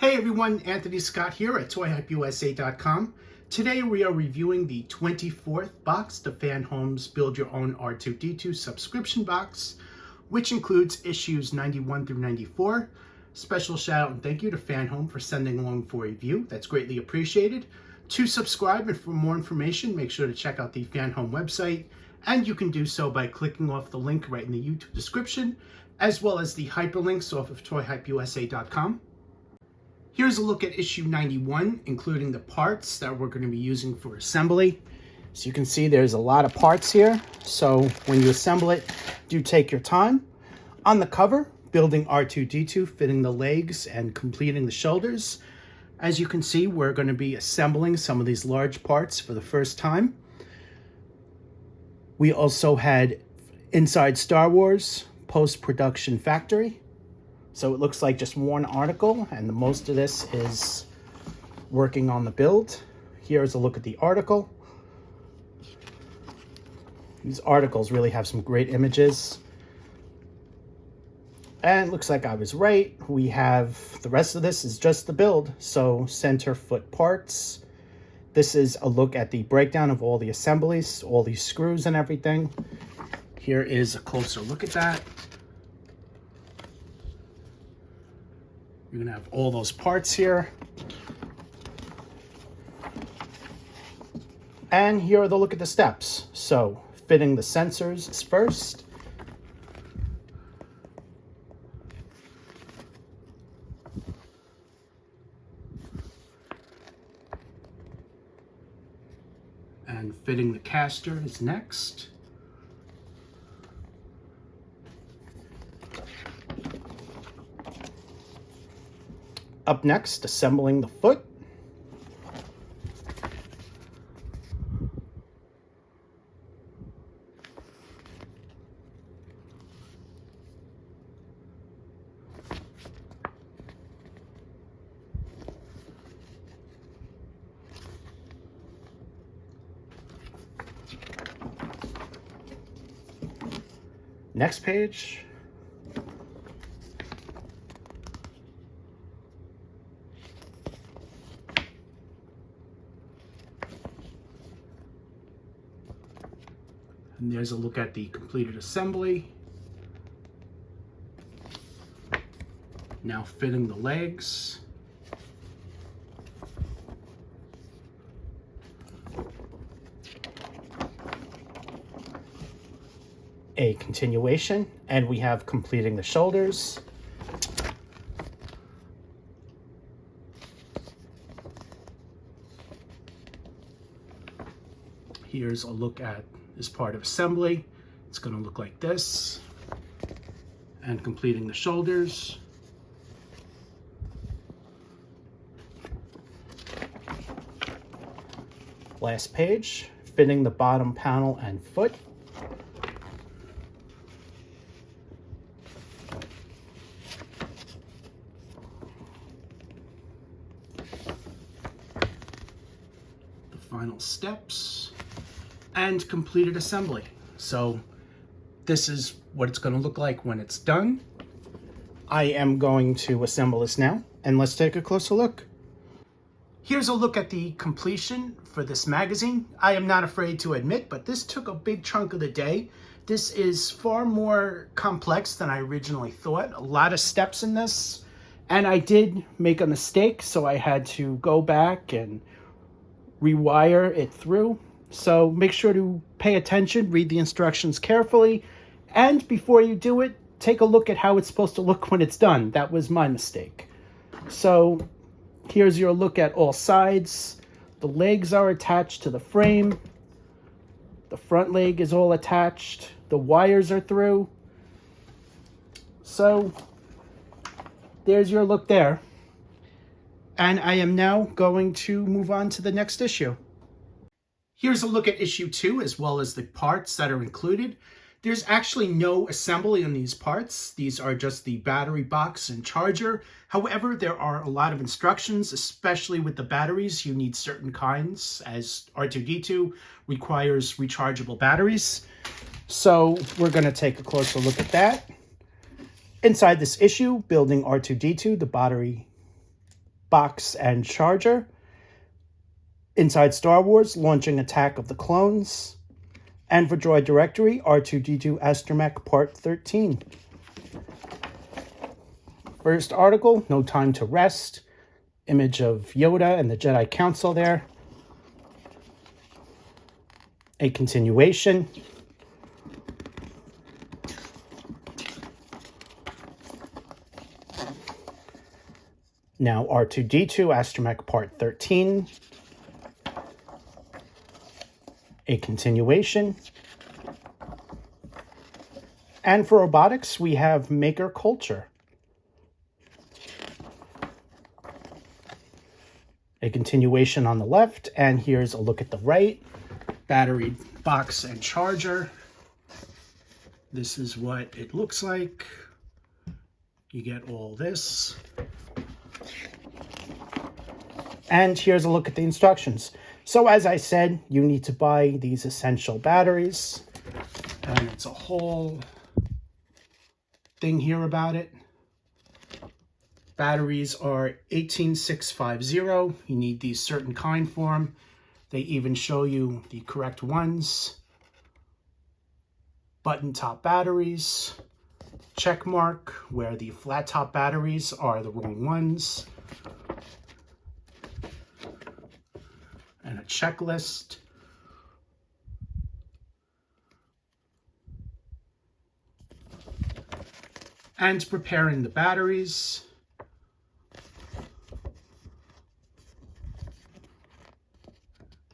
Hey everyone, Anthony Scott here at ToyHypeUSA.com. Today we are reviewing the 24th box, the FanHome's Build Your Own R2-D2 subscription box, which includes issues 91 through 94. Special shout out and thank you to FanHome for sending along for review. That's greatly appreciated. To subscribe and for more information, make sure to check out the FanHome website, and you can do so by clicking off the link right in the YouTube description, as well as the hyperlinks off of ToyHypeUSA.com. Here's a look at issue 91, including the parts that we're going to be using for assembly. So you can see there's a lot of parts here. So when you assemble it, do take your time. On the cover, building R2-D2, fitting the legs and completing the shoulders. As you can see, we're going to be assembling some of these large parts for the first time. We also had Inside Star Wars, Post-Production Factory. So it looks like just one article, and most of this is working on the build. Here's a look at the article. These articles really have some great images. And it looks like I was right. We have the rest of this is just the build. So center foot parts. This is a look at the breakdown of all the assemblies, all these screws and everything. Here is a closer look at that. You're going to have all those parts here. And here are the look at the steps. So fitting the sensors is first. And fitting the caster is next. Up next, assembling the foot. Next page. And there's a look at the completed assembly. Now fitting the legs. A continuation, and we have completing the shoulders. Here's a look at this part of assembly. It's going to look like this. And completing the shoulders. Last page, fitting the bottom panel and foot. The final steps. And completed assembly. So this is what it's going to look like when it's done. I am going to assemble this now, and let's take a closer look. Here's a look at the completion for this magazine. I am not afraid to admit, but this took a big chunk of the day. This is far more complex than I originally thought. A lot of steps in this, and I did make a mistake, so I had to go back and rewire it through. So make sure to pay attention, read the instructions carefully, and before you do it, take a look at how it's supposed to look when it's done. That was my mistake. So here's your look at all sides. The legs are attached to the frame. The front leg is all attached. The wires are through. So there's your look there. And I am now going to move on to the next issue. Here's a look at issue 2, as well as the parts that are included. There's actually no assembly on these parts. These are just the battery box and charger. However, there are a lot of instructions, especially with the batteries. You need certain kinds, as R2-D2 requires rechargeable batteries. So we're going to take a closer look at that. Inside this issue, building R2-D2, the battery box and charger. Inside Star Wars, launching Attack of the Clones. And for Droid Directory, R2-D2 Astromech Part 13. First article, No Time to Rest. Image of Yoda and the Jedi Council there. A continuation. Now R2-D2 Astromech Part 13. A continuation. And for robotics, we have Maker Culture. A continuation on the left, and here's a look at the right. Battery box and charger. This is what it looks like. You get all this. And here's a look at the instructions. So as I said, you need to buy these essential batteries. And it's a whole thing here about it. Batteries are 18650. You need these certain kind for them. They even show you the correct ones. Button top batteries. Check mark where the flat top batteries are the wrong ones. And a checklist. And preparing the batteries.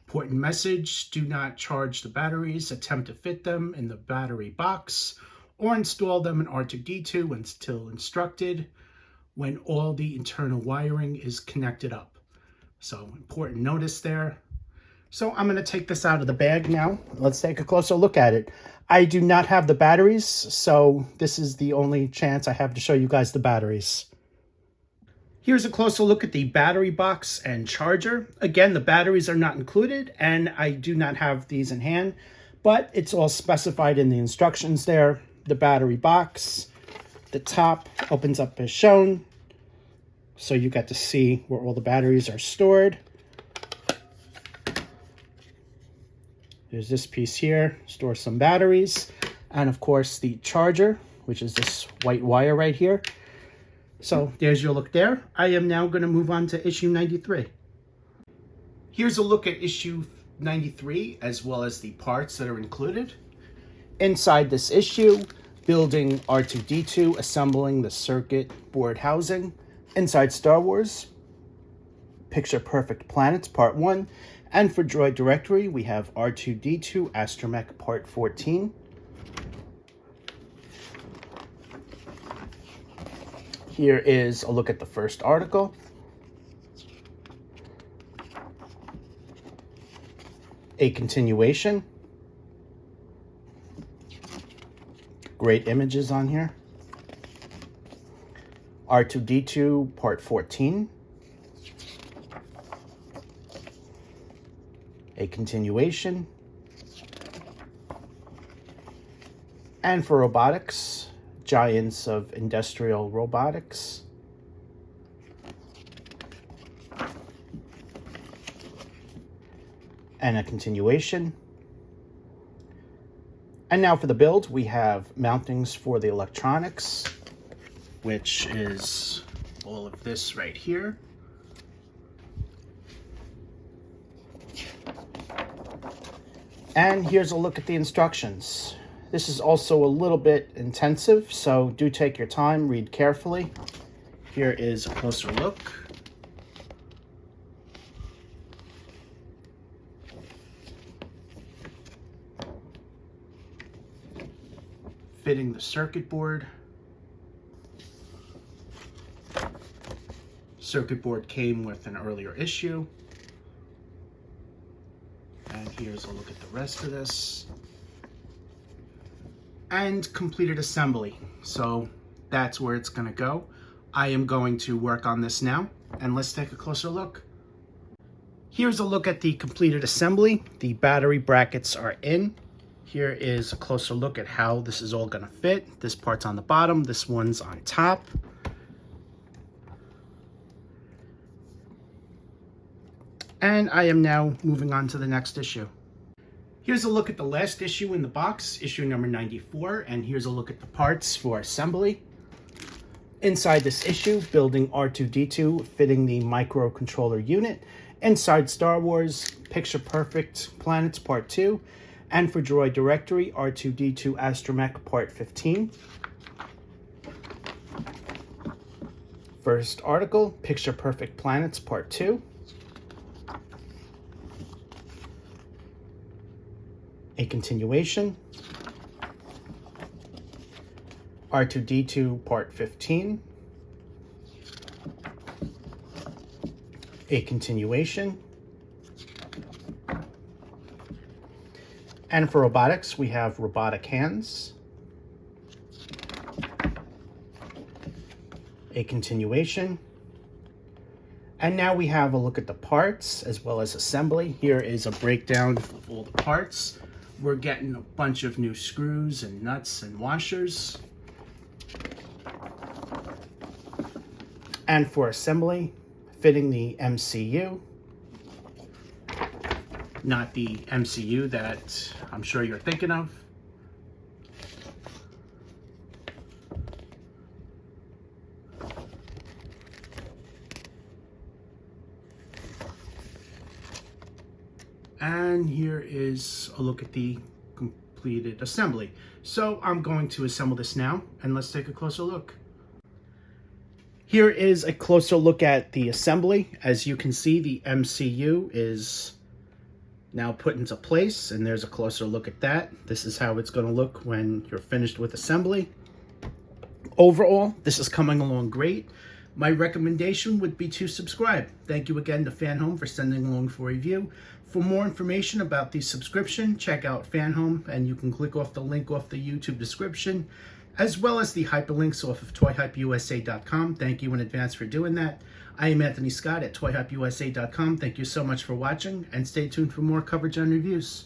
Important message, do not charge the batteries, attempt to fit them in the battery box, or install them in R2-D2 until instructed when all the internal wiring is connected up. So important notice there. So I'm going to take this out of the bag now. Let's take a closer look at it. I do not have the batteries, so this is the only chance I have to show you guys the batteries. Here's a closer look at the battery box and charger. Again, the batteries are not included, and I do not have these in hand, but it's all specified in the instructions there. The battery box, the top opens up as shown, so you get to see where all the batteries are stored. There's this piece here, store some batteries, and of course the charger, which is this white wire right here. So there's your look there. I am now going to move on to issue 93. Here's a look at issue 93, as well as the parts that are included. Inside this issue, building R2-D2, assembling the circuit board housing. Inside Star Wars, Picture Perfect Planets Part 1. And for Droid Directory, we have R2-D2 Astromech Part 14. Here is a look at the first article. A continuation. Great images on here. R2-D2 Part 14. A continuation. And for robotics, Giants of Industrial Robotics. And a continuation. And now for the build, we have mountings for the electronics, which is all of this right here. And here's a look at the instructions. This is also a little bit intensive, so do take your time, read carefully. Here is a closer look. Fitting the circuit board. Circuit board came with an earlier issue. And here's a look at the rest of this. And completed assembly. So that's where it's going to go. I am going to work on this now, and let's take a closer look. Here's a look at the completed assembly. The battery brackets are in. Here is a closer look at how this is all going to fit. This part's on the bottom, this one's on top. And I am now moving on to the next issue. Here's a look at the last issue in the box, issue number 94, and here's a look at the parts for assembly. Inside this issue, building R2-D2, fitting the microcontroller unit. Inside Star Wars, Picture Perfect Planets Part 2. And for Droid Directory, R2-D2 Astromech Part 15. First article, Picture Perfect Planets Part 2. A continuation. R2-D2 Part 15. A continuation. And for robotics, we have robotic hands. A continuation. And now we have a look at the parts as well as assembly. Here is a breakdown of all the parts. We're getting a bunch of new screws and nuts and washers. And for assembly, fitting the MCU. Not the MCU that I'm sure you're thinking of. And here is a look at the completed assembly. So I'm going to assemble this now, and let's take a closer look. Here is a closer look at the assembly. As you can see, the MCU is now put into place, and there's a closer look at that. This is how it's going to look when you're finished with assembly. Overall, this is coming along great. My recommendation would be to subscribe. Thank you again to FanHome for sending along for review. For more information about the subscription, check out FanHome, and you can click off the link off the YouTube description, as well as the hyperlinks off of toyhypeusa.com. Thank you in advance for doing that. I am Anthony Scott at toyhypeusa.com. Thank you so much for watching, and stay tuned for more coverage on reviews.